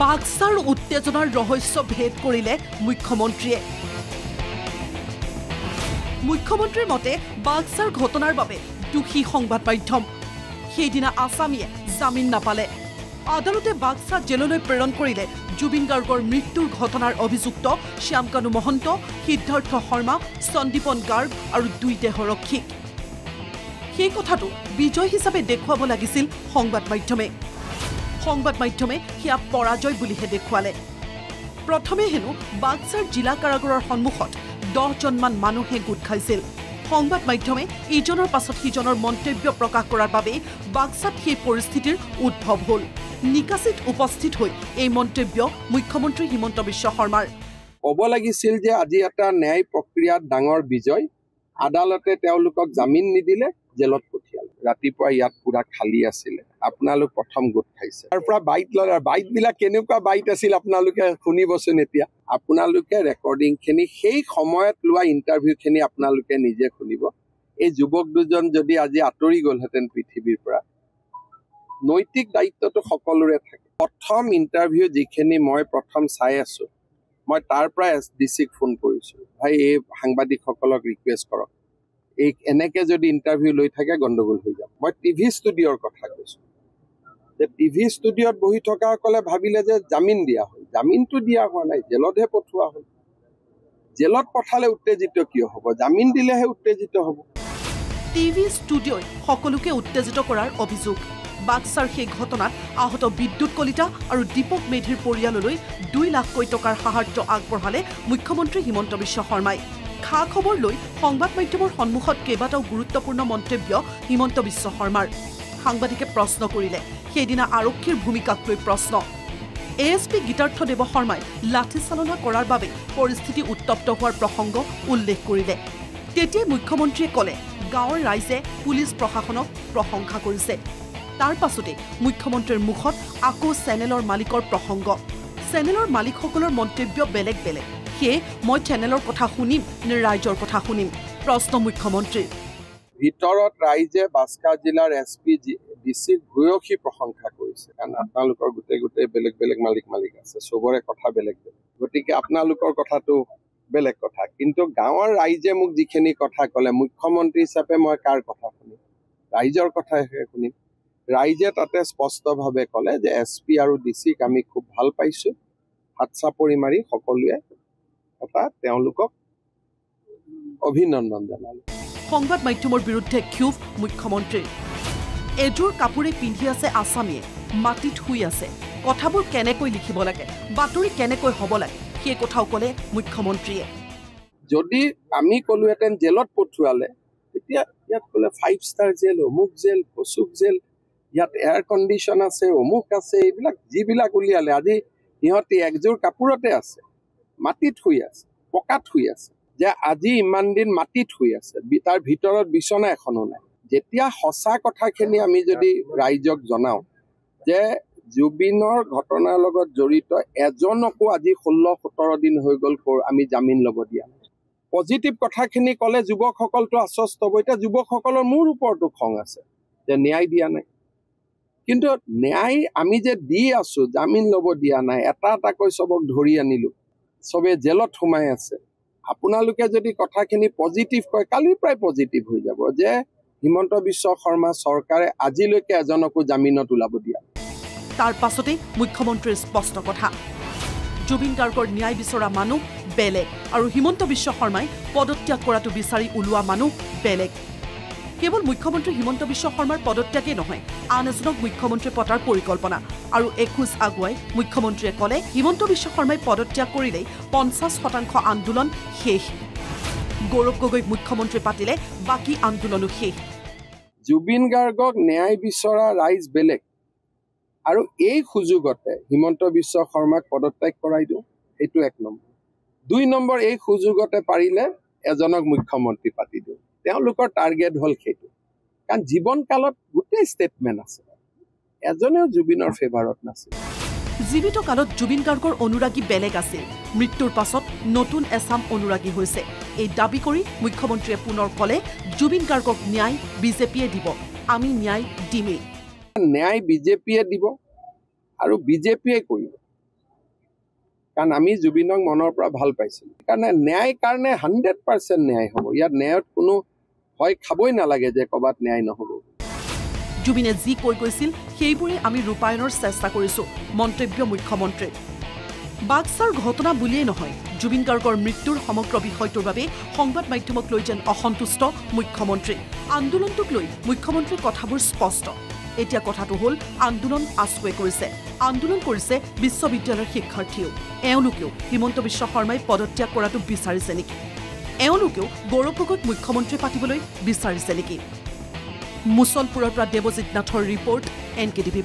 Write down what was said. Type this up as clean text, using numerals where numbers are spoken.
বাক্সাৰ উত্তেজনাৰ ৰহস্য ভেদ কৰিলে মুখ্যমন্ত্ৰীয়ে। মুখ্যমন্ত্ৰীৰ মতে বাক্সাৰ ঘটনাৰ বাবে দোষী সংবাদ মাধ্যম। সেইদিনা আছামীয়ে জামিন নাপালে। আদালতে বাক্সা জেললৈ প্ৰেৰণ কৰিলে জুবিন গাৰ্গৰ মৃত্যুৰ ঘটনাৰ অভিযুক্ত শ্যামকানু মহন্ত, সিদ্ধাৰ্থ শৰ্মা, সন্দীপন গাৰ্গ আৰু 2 দেহৰক্ষীক। সেই কথাটো বিজয় হিচাপে দেখুৱাব লাগিছিল সংবাদ মাধ্যমে। সংবাদ মাধ্যমে সেয়া পৰাজয় বুলিহে দেখুৱালে। প্ৰথমে হেনো বাক্সাৰ জিলা কাৰাগাৰৰ সন্মুখত 10জনমান মানুহে গোট খাইছিল। সংবাদ মাধ্যমে ইজনৰ পাছত সিজনৰ মন্তব্য প্ৰকাশ কৰাৰ বাবে বাক্সাত সেই পৰিস্থিতিৰ উদ্ভৱ হ'ল। নিকাচিত উপস্থিত হৈ এই মন্তব্য মুখ্যমন্ত্ৰী হিমন্ত বিশ্ব শৰ্মাৰ। ক'ব লাগিছিল যে আজি এটা ন্যায় প্ৰক্ৰিয়াত ডাঙৰ বিজয়। আদালতে তেওঁলোকক জামিন নিদিলে, জেলত পঠিয়ালে। ৰাতিপুৱা ইয়াত পুৰা খালী আছিলে, আপোনালোক প্ৰথম গোট খাইছে। তাৰ পৰা বাইট ল'লে। বাইটবিলাক কেনেকুৱা বাইট আছিল আপোনালোকে শুনিবচোন। এতিয়া আপোনালোকে ৰেকৰ্ডিংখিনি, সেই সময়ত লোৱা ইণ্টাৰভিউখিনি আপোনালোকে নিজে শুনিব। এই যুৱক দুজন যদি আজি আঁতৰি গ'লহেঁতেন পৃথিৱীৰ পৰা, নৈতিক দায়িত্বটো সকলোৰে থাকে। প্ৰথম ইণ্টাৰভিউ যিখিনি মই প্ৰথম চাই আছোঁ, মই তাৰ পৰা SDCক ফোন কৰিছোঁ, ভাই এই সাংবাদিকসকলক ৰিকুৱেষ্ট কৰক, এই এনেকৈ যদি ইণ্টাৰভিউ লৈ থাকে গণ্ডগোল হৈ যাব। মই টিভি ষ্টুডিঅ'ৰ কথা কৈছোঁ যে টিভি ষ্টুডিঅ'ত বহি থকাসকলে ভাবিলে যে জামিন দিয়া হ'ল। জামিনটো দিয়া হোৱা নাই, জেলতহে পঠোৱা হ'ল। জেলত পঠালে উত্তেজিত কিয় হ'ব? জামিন দিলেহে উত্তেজিত হ'ব। টিভি ষ্টুডিঅ'ই সকলোকে উত্তেজিত কৰাৰ অভিযোগ। বাক্সাৰ সেই ঘটনাত আহত বিদ্যুৎ কলিতা আৰু দীপক মেধিৰ পৰিয়াললৈ 2 লাখকৈ টকাৰ সাহায্য আগবঢ়ালে মুখ্যমন্ত্ৰী হিমন্ত বিশ্ব শৰ্মাই। খা খবৰ লৈ সংবাদ মাধ্যমৰ সন্মুখত কেইবাটাও গুৰুত্বপূৰ্ণ মন্তব্য হিমন্ত বিশ্ব শৰ্মাৰ। সাংবাদিকে প্ৰশ্ন কৰিলে। সেইদিনা আৰক্ষীৰ ভূমিকাক লৈ প্ৰশ্ন। ASP গীতাৰ্থ দেৱ শৰ্মাই লাঠিচালনা কৰাৰ বাবে পৰিস্থিতি উত্তপ্ত হোৱাৰ প্ৰসংগ উল্লেখ কৰিলে। তেতিয়াই মুখ্যমন্ত্ৰীয়ে ক'লে গাঁৱৰ ৰাইজে পুলিচ প্ৰশাসনক প্ৰশংসা কৰিছে। তাৰ পাছতে মুখ্যমন্ত্ৰীৰ মুখত আকৌ চেনেলৰ মালিকৰ প্ৰসংগ। চেনেলৰ মালিকসকলৰ মন্তব্য বেলেগ বেলেগ। সেয়ে মই চেনেলৰ কথা শুনিম নে ৰাইজৰ কথা শুনিম? প্ৰশ্ন মুখ্যমন্ত্ৰীৰ। ভিতৰত ৰাইজে বাক্সা জিলাৰ SP DCক ভূয়সী প্ৰশংসা কৰিছে, কাৰণ আপোনালোকৰ গোটেই বেলেগ বেলেগ মালিক আছে, চবৰে কথা বেলেগ বেলেগ। গতিকে আপোনালোকৰ কথাটো বেলেগ কথা। কিন্তু গাঁৱৰ ৰাইজে মোক যিখিনি কথা ক'লে, মুখ্যমন্ত্ৰী হিচাপে মই কাৰ কথা শুনিম? ৰাইজৰ কথাহে শুনিম। ৰাইজে তাতে স্পষ্টভাৱে ক'লে যে SP আৰু DCক আমি খুব ভাল পাইছোঁ। হাত চাপৰি মাৰি সকলোৱে তেওঁলোকক অভিনন্দন জনালে। সংবাদ মাধ্যমৰ বিৰুদ্ধে ক্ষোভ মুখ্যমন্ত্ৰীৰ। এযোৰ কাপোৰে পিন্ধি আছে আছামীয়ে, মাটিত শুই আছে। কথাবোৰ কেনেকৈ লিখিব লাগে, বাতৰি কেনেকৈ হ'ব লাগে, সেই কথাও ক'লে মুখ্যমন্ত্ৰীয়ে। যদি আমি ক'লোহেঁতেন জেলত পঠোৱালে, তেতিয়া ইয়াত ক'লে 5 ষ্টাৰ জেল, অমুক জেল, কচুক জেল, ইয়াত এয়াৰ কণ্ডিশ্যন আছে, অমুক আছে, এইবিলাক যিবিলাক উলিয়ালে। আজি সিহঁতি একযোৰ কাপোৰতে আছে, মাটিত শুই আছে, পকাত শুই আছে। যে আজি ইমান দিন মাটিত শুই আছে, তাৰ ভিতৰত বিচনা এখনো নাই। যেতিয়া সঁচা কথাখিনি আমি যদি ৰাইজক জনাওঁ যে জুবিনৰ ঘটনাৰ লগত জড়িত এজনকো আজি 16-17 দিন হৈ গ'ল আমি জামিন ল'ব দিয়া নাই। পজিটিভ কথাখিনি ক'লে যুৱকসকলটো আশ্বস্ত হ'ব। এতিয়া যুৱকসকলৰ মোৰ ওপৰতো খং আছে যে ন্যায় দিয়া নাই। কিন্তু ন্যায় আমি যে দি আছোঁ, জামিন ল'ব দিয়া নাই, এটা এটাকৈ চবক ধৰি আনিলোঁ, চবে জেলত সোমাই আছে। আপোনালোকে যদি কথাখিনি পজিটিভ কয়, কালিৰ পৰাই পজিটিভ হৈ যাব যে হিমন্ত বিশ্ব শৰ্মা চৰকাৰে আজিলৈকে এজনকো জামিনত ওলাব দিয়া। তাৰ পাছতেই মুখ্যমন্ত্ৰীৰ স্পষ্ট কথা। জুবিন গাৰ্গৰ ন্যায় বিচৰা মানুহ বেলেগ আৰু হিমন্ত বিশ্ব শৰ্মাই পদত্যাগ কৰাটো বিচাৰি ওলোৱা মানুহ বেলেগ। কেৱল মুখ্যমন্ত্ৰী হিমন্ত বিশ্ব শৰ্মাৰ পদত্যাগেই নহয়, আন এজনক মুখ্যমন্ত্ৰী পতাৰ পৰিকল্পনা। আৰু এখোজ আগুৱাই মুখ্যমন্ত্ৰীয়ে ক'লে হিমন্ত বিশ্ব শৰ্মাই পদত্যাগ কৰিলেই 50% আন্দোলন শেষ। গৌৰৱ গগৈক মুখ্যমন্ত্ৰী পাতিলে বাকী আন্দোলনো শেষ। জুবিন গাৰ্গক ন্যায় বিচৰা ৰাইজ বেলেগ, আৰু এই সুযোগতে হিমন্ত বিশ্ব শৰ্মাক পদত্যাগ কৰাই দিওঁ, এইটো 1 নম্বৰ। 2 নম্বৰ, এই সুযোগতে পাৰিলে এজনক মুখ্যমন্ত্ৰী পাতি দিওঁ। তেওঁলোকৰ টাৰ্গেট হ'ল সেইটো, কাৰণ জীৱনকালত গোটেই ষ্টেটমেণ্ট আছে, এজনেও জুবিনৰ ফেভাৰত নাছিল। জীৱিত কালত জুবিন গাৰ্গৰ অনুৰাগী বেলেগ আছিল, মৃত্যুৰ পাছত নতুন এছাম অনুৰাগী হৈছে। এই দাবী কৰি মুখ্যমন্ত্ৰীয়ে পুনৰ ক'লে জুবিন গাৰ্গক ন্যায় বিজেপিয়ে দিব, আমি ন্যায় দিমেই। ন্যায় বিজেপিয়ে দিব আৰু বিজেপিয়ে কৰিব। কাৰণ আমি জুবিনক মনৰ পৰা ভাল পাইছিলোঁ কাৰণে ন্যায় কাৰণে 100% ন্যায় হ'ব ইয়াত ন্যায়ত কোনো ভয় খাবই নালাগে যে ক'ৰবাত ন্যায় নহ'ব জুবিনে যি কৈ গৈছিল সেইবোৰে আমি ৰূপায়ণৰ চেষ্টা কৰিছোঁ মন্তব্য মুখ্যমন্ত্ৰীৰ বাক্সাৰ ঘটনা বুলিয়েই নহয় জুবিন গাৰ্গৰ মৃত্যুৰ সমগ্ৰ বিষয়টোৰ বাবে সংবাদ মাধ্যমক লৈ যেন অসন্তুষ্ট মুখ্যমন্ত্ৰী আন্দোলনটোক লৈ মুখ্যমন্ত্ৰীৰ কথাবোৰ স্পষ্ট এতিয়া কথাটো হ'ল আন্দোলন আছুৱে কৰিছে আন্দোলন কৰিছে বিশ্ববিদ্যালয়ৰ শিক্ষাৰ্থীও এওঁলোকেও হিমন্ত বিশ্ব শৰ্মাই পদত্যাগ কৰাটো বিচাৰিছে নেকি এওঁলোকেও গৌৰৱ গগৈক মুখ্যমন্ত্ৰী পাতিবলৈ বিচাৰিছে নেকি মুছলপুৰৰ পৰা দেৱজিৎ নাথৰ ৰিপৰ্ট NKTV+।